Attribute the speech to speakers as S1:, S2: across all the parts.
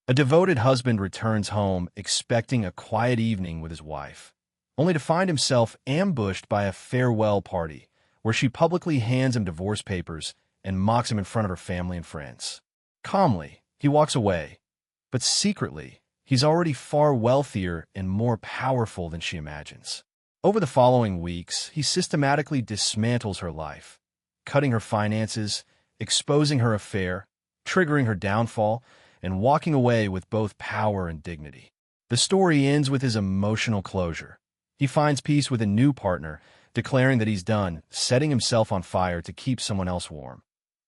S1: A devoted husband returns home expecting a quiet evening with his wife, only to find himself ambushed by a farewell party where she publicly hands him divorce papers and mocks him in front of her family and friends. Calmly, he walks away, but secretly, he's already far wealthier and more powerful than she imagines. Over the following weeks, he systematically dismantles her life, cutting her finances, exposing her affair, triggering her downfall, and walking away with both power and dignity. The story ends with his emotional closure. He finds peace with a new partner, declaring that he's done setting himself on fire to keep someone else warm.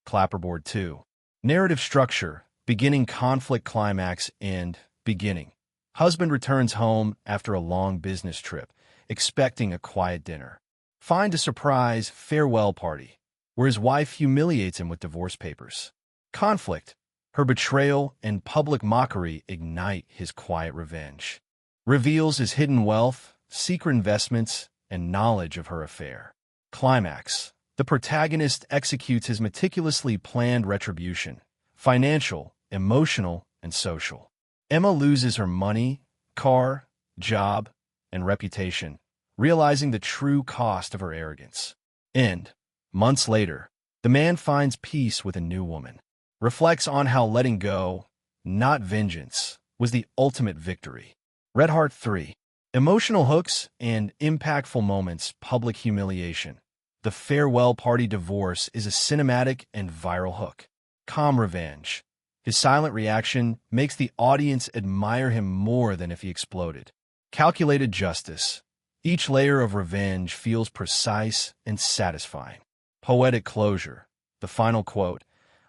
S1: Clapperboard 2. Narrative structure: beginning, conflict, climax, end. Beginning. Husband returns home after a long business trip, expecting a quiet dinner. Find a surprise farewell party, where his wife humiliates him with divorce papers. Conflict: her betrayal and public mockery ignite his quiet revenge. Reveals his hidden wealth, secret investments, and knowledge of her affair. Climax: the protagonist executes his meticulously planned retribution: financial, emotional, and social. Emma loses her money, car, job, and reputation, realizing the true cost of her arrogance. End. Months later, the man finds peace with a new woman, reflects on how letting go, not vengeance, was the ultimate victory. Red Heart 3. Emotional hooks and impactful moments: public humiliation. The farewell party divorce is a cinematic and viral hook. Calm revenge. His silent reaction makes the audience admire him more than if he exploded. Calculated justice. Each layer of revenge feels precise and satisfying. Poetic closure. The final quote,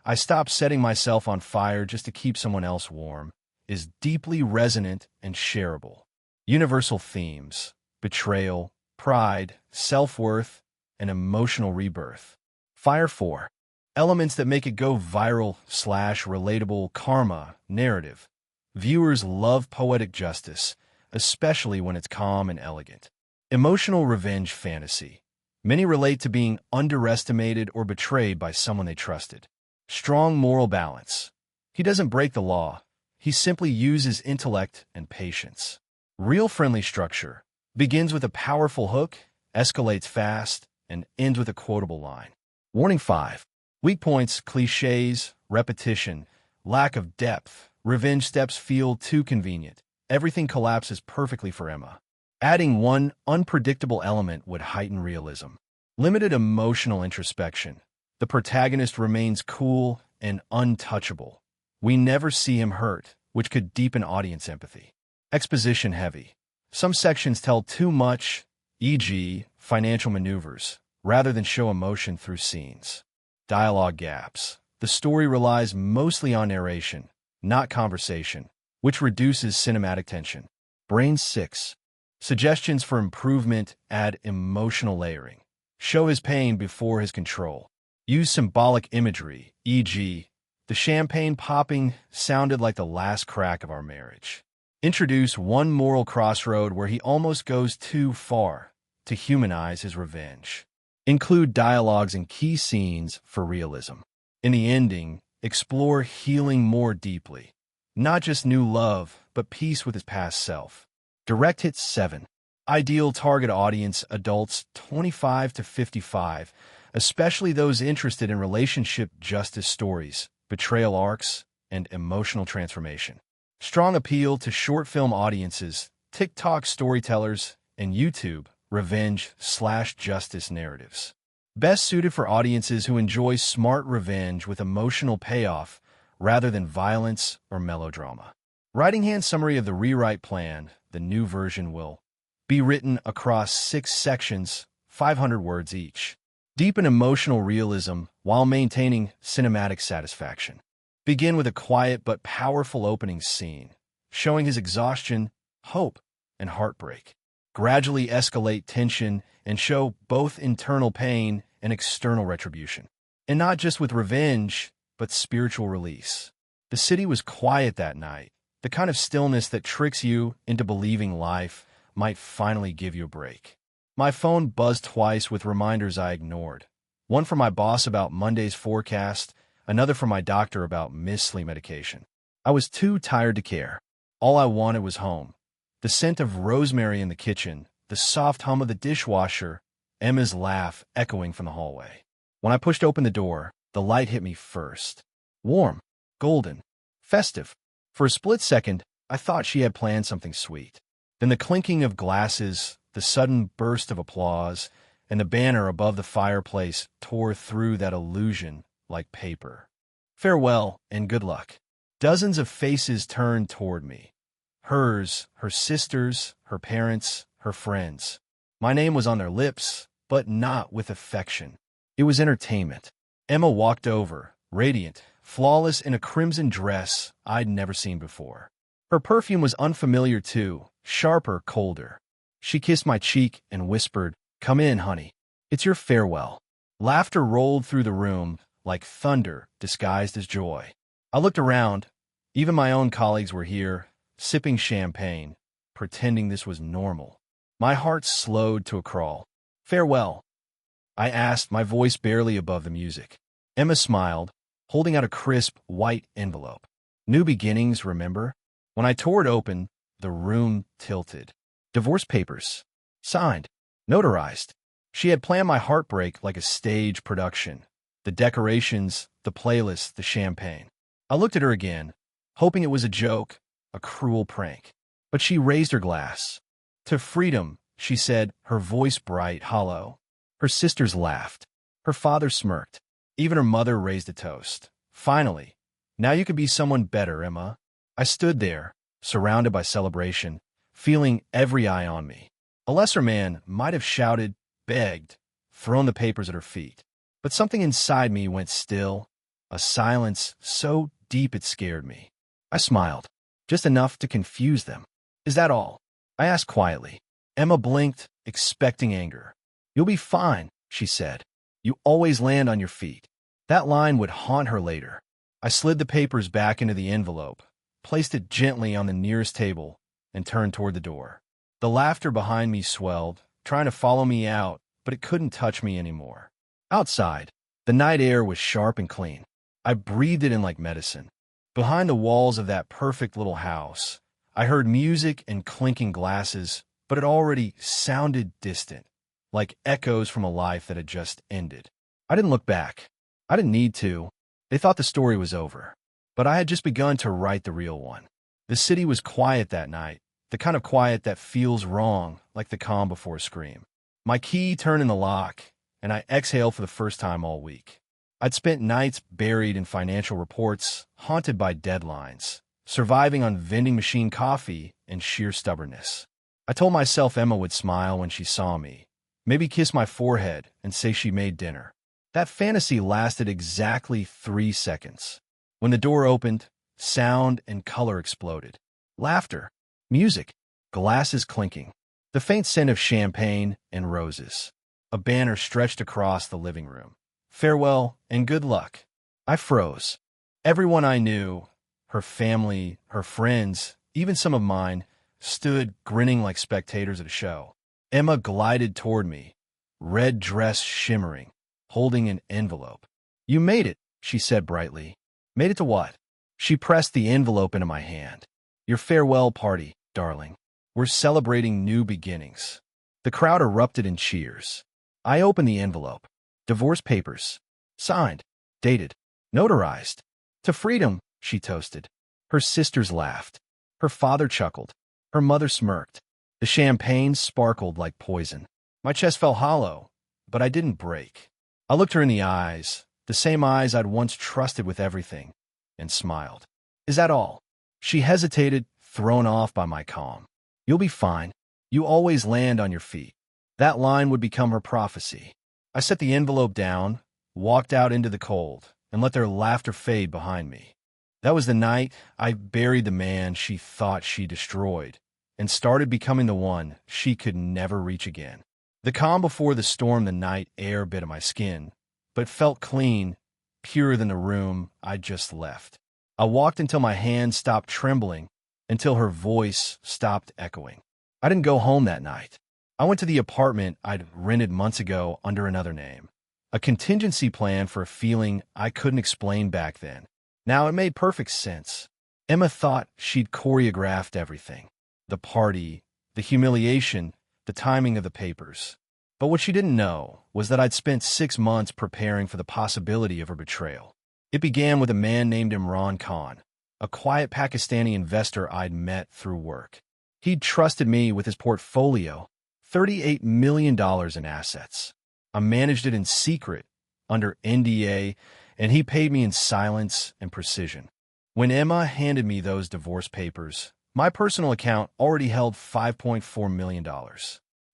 S1: "I stopped setting myself on fire just to keep someone else warm," is deeply resonant and shareable. Universal themes: betrayal, pride, self-worth, and emotional rebirth. Fire 4. Elements that make it go viral/relatable: karma, narrative. Viewers love poetic justice, especially when it's calm and elegant. Emotional revenge fantasy. Many relate to being underestimated or betrayed by someone they trusted. Strong moral balance. He doesn't break the law. He simply uses intellect and patience. Real friendly structure. Begins with a powerful hook, escalates fast, and ends with a quotable line. Warning 5. Weak points: cliches, repetition, lack of depth. Revenge steps feel too convenient. Everything collapses perfectly for Emma. Adding one unpredictable element would heighten realism. Limited emotional introspection. The protagonist remains cool and untouchable. We never see him hurt, which could deepen audience empathy. Exposition heavy. Some sections tell too much, e.g., financial maneuvers, rather than show emotion through scenes. Dialogue gaps. The story relies mostly on narration, not conversation, which reduces cinematic tension. Brain 6. Suggestions for improvement: add emotional layering. Show his pain before his control. Use symbolic imagery, e.g., the champagne popping sounded like the last crack of our marriage. Introduce one moral crossroad where he almost goes too far to humanize his revenge. Include dialogues in key scenes for realism. In the ending, explore healing more deeply. Not just new love, but peace with his past self. Direct hit 7. Ideal target audience: adults 25 to 55, especially those interested in relationship justice stories, betrayal arcs, and emotional transformation. Strong appeal to short film audiences, TikTok storytellers, and YouTube revenge/justice narratives. Best suited for audiences who enjoy smart revenge with emotional payoff rather than violence or melodrama. Writing hand summary of the rewrite plan: the new version will be written across 6 sections, 500 words each. Deepen emotional realism while maintaining cinematic satisfaction. Begin with a quiet but powerful opening scene, showing his exhaustion, hope, and heartbreak. Gradually escalate tension and show both internal pain and external retribution. And not just with revenge, but spiritual release. The city was quiet that night, the kind of stillness that tricks you into believing life might finally give you a break. My phone buzzed twice with reminders I ignored. One from my boss about Monday's forecast, another from my doctor about missed sleep medication. I was too tired to care. All I wanted was home. The scent of rosemary in the kitchen, the soft hum of the dishwasher, Emma's laugh echoing from the hallway. When I pushed open the door, the light hit me first. Warm, golden, festive. For a split second, I thought she had planned something sweet. Then the clinking of glasses, the sudden burst of applause, and the banner above the fireplace tore through that illusion like paper. Farewell and good luck. Dozens of faces turned toward me. Hers, her sisters, her parents, her friends. My name was on their lips, but not with affection. It was entertainment. Emma walked over, radiant, flawless in a crimson dress I'd never seen before. Her perfume was unfamiliar too, sharper, colder. She kissed my cheek and whispered, "Come in, honey. It's your farewell." Laughter rolled through the room like thunder disguised as joy. I looked around. Even my own colleagues were here, sipping champagne, pretending this was normal. My heart slowed to a crawl. "Farewell," I asked, my voice barely above the music. Emma smiled, holding out a crisp, white envelope. "New beginnings, remember?" When I tore it open, the room tilted. Divorce papers. Signed. Notarized. She had planned my heartbreak like a stage production. The decorations, the playlist, the champagne. I looked at her again, hoping it was a joke, a cruel prank. But she raised her glass. "To freedom," she said, her voice bright, hollow. Her sisters laughed. Her father smirked. Even her mother raised a toast. "Finally. Now you can be someone better, Emma." I stood there, surrounded by celebration, feeling every eye on me. A lesser man might have shouted, begged, thrown the papers at her feet. But something inside me went still, a silence so deep it scared me. I smiled, just enough to confuse them. "Is that all?" I asked quietly. Emma blinked, expecting anger. "You'll be fine," she said. "You always land on your feet." That line would haunt her later. I slid the papers back into the envelope, placed it gently on the nearest table, and turned toward the door. The laughter behind me swelled, trying to follow me out, but it couldn't touch me anymore. Outside, the night air was sharp and clean. I breathed it in like medicine. Behind the walls of that perfect little house, I heard music and clinking glasses, but it already sounded distant, like echoes from a life that had just ended. I didn't look back. I didn't need to. They thought the story was over. But I had just begun to write the real one. The city was quiet that night, the kind of quiet that feels wrong, like the calm before a scream. My key turned in the lock, and I exhaled for the first time all week. I'd spent nights buried in financial reports, haunted by deadlines, surviving on vending machine coffee and sheer stubbornness. I told myself Emma would smile when she saw me, maybe kiss my forehead and say she made dinner. That fantasy lasted exactly 3 seconds. When the door opened, sound and color exploded. Laughter, music, glasses clinking, the faint scent of champagne and roses. A banner stretched across the living room. "Farewell and good luck." I froze. Everyone I knew, her family, her friends, even some of mine, stood grinning like spectators at a show. Emma glided toward me, red dress shimmering, holding an envelope. "You made it," she said brightly. "Made it to what?" She pressed the envelope into my hand. "Your farewell party, darling. We're celebrating new beginnings." The crowd erupted in cheers. I opened the envelope. Divorce papers. Signed. Dated. Notarized. "To freedom," she toasted. Her sisters laughed. Her father chuckled. Her mother smirked. The champagne sparkled like poison. My chest felt hollow, but I didn't break. I looked her in the eyes, the same eyes I'd once trusted with everything, and smiled. "Is that all?" She hesitated, thrown off by my calm. "You'll be fine. You always land on your feet." That line would become her prophecy. I set the envelope down, walked out into the cold, and let their laughter fade behind me. That was the night I buried the man she thought she destroyed, and started becoming the one she could never reach again. The calm before the storm, the night air bit at my skin, but felt clean, purer than the room I'd just left. I walked until my hands stopped trembling, until her voice stopped echoing. I didn't go home that night. I went to the apartment I'd rented months ago under another name, a contingency plan for a feeling I couldn't explain back then. Now it made perfect sense. Emma thought she'd choreographed everything. The party, the humiliation, the timing of the papers. But what she didn't know was that I'd spent 6 months preparing for the possibility of her betrayal. It began with a man named Imran Khan, a quiet Pakistani investor I'd met through work. He'd trusted me with his portfolio, $38 million in assets. I managed it in secret, under NDA, and he paid me in silence and precision. When Emma handed me those divorce papers, my personal account already held $5.4 million.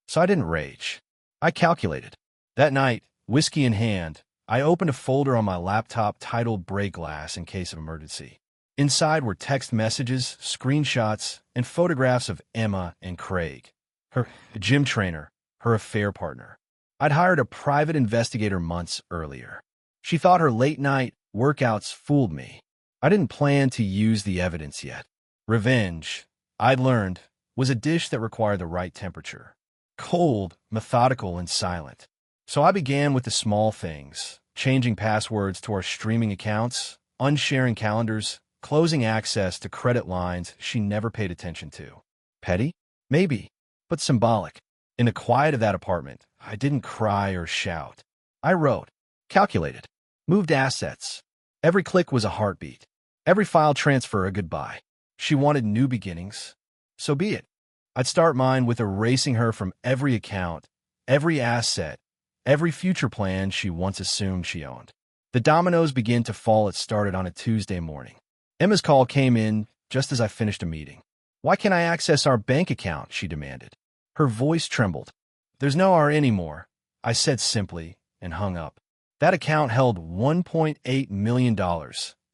S1: So I didn't rage. I calculated. That night, whiskey in hand, I opened a folder on my laptop titled Break Glass in case of emergency. Inside were text messages, screenshots, and photographs of Emma and Craig, her gym trainer, her affair partner. I'd hired a private investigator months earlier. She thought her late-night workouts fooled me. I didn't plan to use the evidence yet. Revenge, I'd learned, was a dish that required the right temperature. Cold, methodical, and silent. So I began with the small things, changing passwords to our streaming accounts, unsharing calendars, closing access to credit lines she never paid attention to. Petty? Maybe, but symbolic. In the quiet of that apartment, I didn't cry or shout. I wrote, calculated, moved assets. Every click was a heartbeat. Every file transfer a goodbye. She wanted new beginnings. So be it. I'd start mine with erasing her from every account, every asset, every future plan she once assumed she owned. The dominoes began to fall. It started on a Tuesday morning. Emma's call came in just as I finished a meeting. Why can't I access our bank account? She demanded. Her voice trembled. There's no R anymore, I said simply, and hung up. That account held $1.8 million,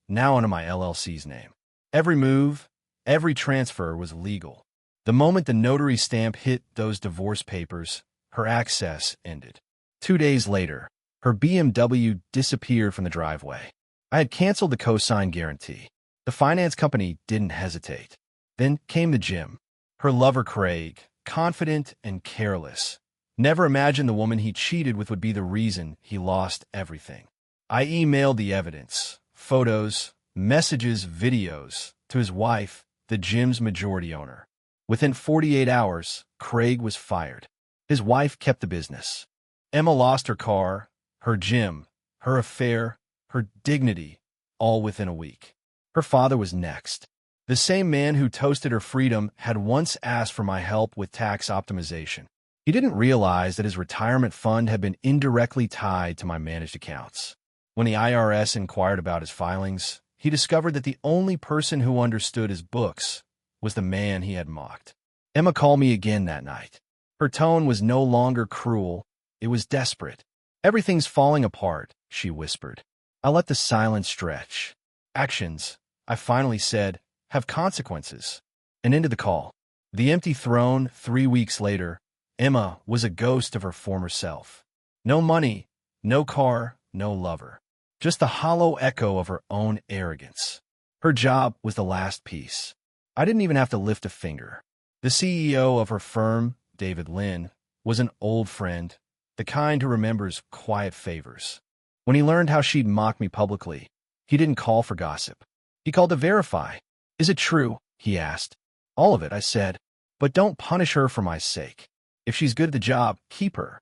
S1: now under my LLC's name. Every move, every transfer was legal. The moment the notary stamp hit those divorce papers, her access ended. 2 days later, her BMW disappeared from the driveway. I had canceled the co-sign guarantee. The finance company didn't hesitate. Then came the gym. Her lover Craig, confident and careless. Never imagined the woman he cheated with would be the reason he lost everything. I emailed the evidence, photos, messages, videos, to his wife, the gym's majority owner. Within 48 hours, Craig was fired. His wife kept the business. Emma lost her car, her gym, her affair, her dignity, all within a week. Her father was next. The same man who toasted her freedom had once asked for my help with tax optimization. He didn't realize that his retirement fund had been indirectly tied to my managed accounts. When the IRS inquired about his filings, he discovered that the only person who understood his books was the man he had mocked. Emma called me again that night. Her tone was no longer cruel, it was desperate. Everything's falling apart, she whispered. I let the silence stretch. Actions, I finally said, have consequences. And into the call. The empty throne 3 weeks later, Emma was a ghost of her former self. No money, no car, no lover. Just the hollow echo of her own arrogance. Her job was the last piece. I didn't even have to lift a finger. The CEO of her firm, David Lynn, was an old friend, the kind who remembers quiet favors. When he learned how she'd mocked me publicly, he didn't call for gossip. He called to verify. Is it true? He asked. All of it, I said. But don't punish her for my sake. If she's good at the job, keep her.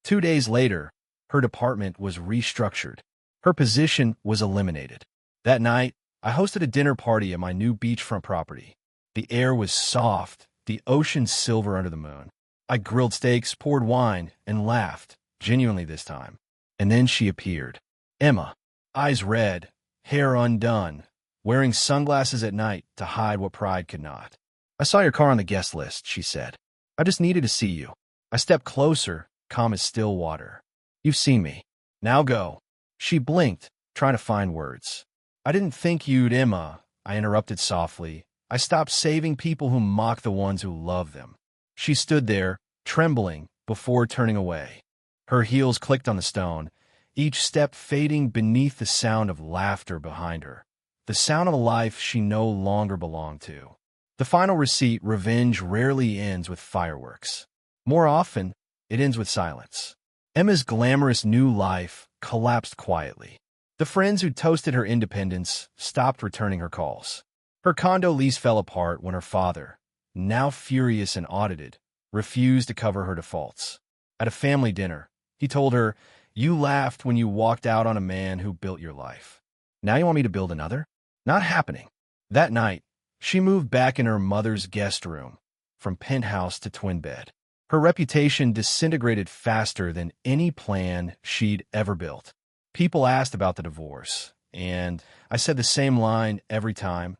S1: 2 days later, her department was restructured. Her position was eliminated. That night, I hosted a dinner party at my new beachfront property. The air was soft, the ocean silver under the moon. I grilled steaks, poured wine, and laughed, genuinely this time. And then she appeared. Emma, eyes red, hair undone, wearing sunglasses at night to hide what pride could not. I saw your car on the guest list, she said. I just needed to see you. I stepped closer, calm as still water. You've seen me. Now go. She blinked, trying to find words. I didn't think you'd, Emma, I interrupted softly. I stopped saving people who mock the ones who love them. She stood there, trembling, before turning away. Her heels clicked on the stone, each step fading beneath the sound of laughter behind her, the sound of a life she no longer belonged to. The final receipt, revenge, rarely ends with fireworks. More often, it ends with silence. Emma's glamorous new life collapsed quietly. The friends who toasted her independence stopped returning her calls. Her condo lease fell apart when her father, now furious and audited, refused to cover her defaults. At a family dinner, he told her, "You laughed when you walked out on a man who built your life. Now you want me to build another? Not happening." That night, she moved back in her mother's guest room, from penthouse to twin bed. Her reputation disintegrated faster than any plan she'd ever built. People asked about the divorce, and I said the same line every time.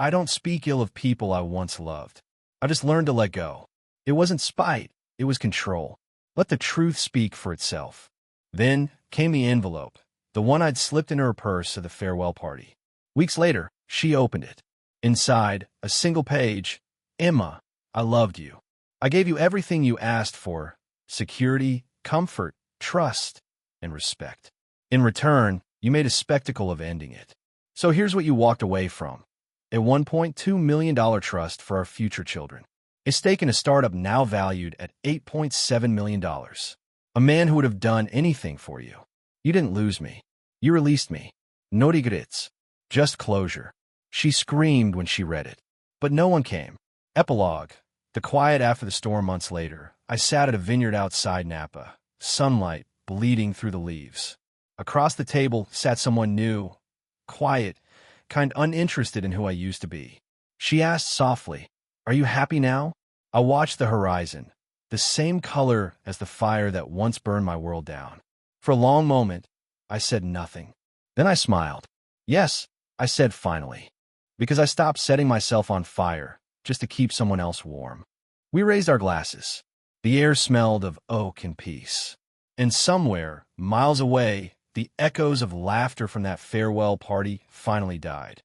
S1: "I don't speak ill of people I once loved. I just learned to let go." It wasn't spite, it was control. Let the truth speak for itself. Then came the envelope, the one I'd slipped into her purse at the farewell party. Weeks later, she opened it. Inside, a single page. "Emma, I loved you. I gave you everything you asked for: security, comfort, trust, and respect. In return, you made a spectacle of ending it. So here's what you walked away from: a $1.2 million trust for our future children, a stake in a startup now valued at $8.7 million, a man who would have done anything for you. You didn't lose me. You released me. No regrets. Just closure." She screamed when she read it. But no one came. Epilogue. The quiet after the storm months later, I sat at a vineyard outside Napa, sunlight bleeding through the leaves. Across the table sat someone new, quiet, kind uninterested in who I used to be. She asked softly, "Are you happy now?" I watched the horizon, the same color as the fire that once burned my world down. For a long moment, I said nothing. Then I smiled. "Yes," I said finally, because I stopped setting myself on fire just to keep someone else warm. We raised our glasses. The air smelled of oak and peace. And somewhere, miles away, the echoes of laughter from that farewell party finally died.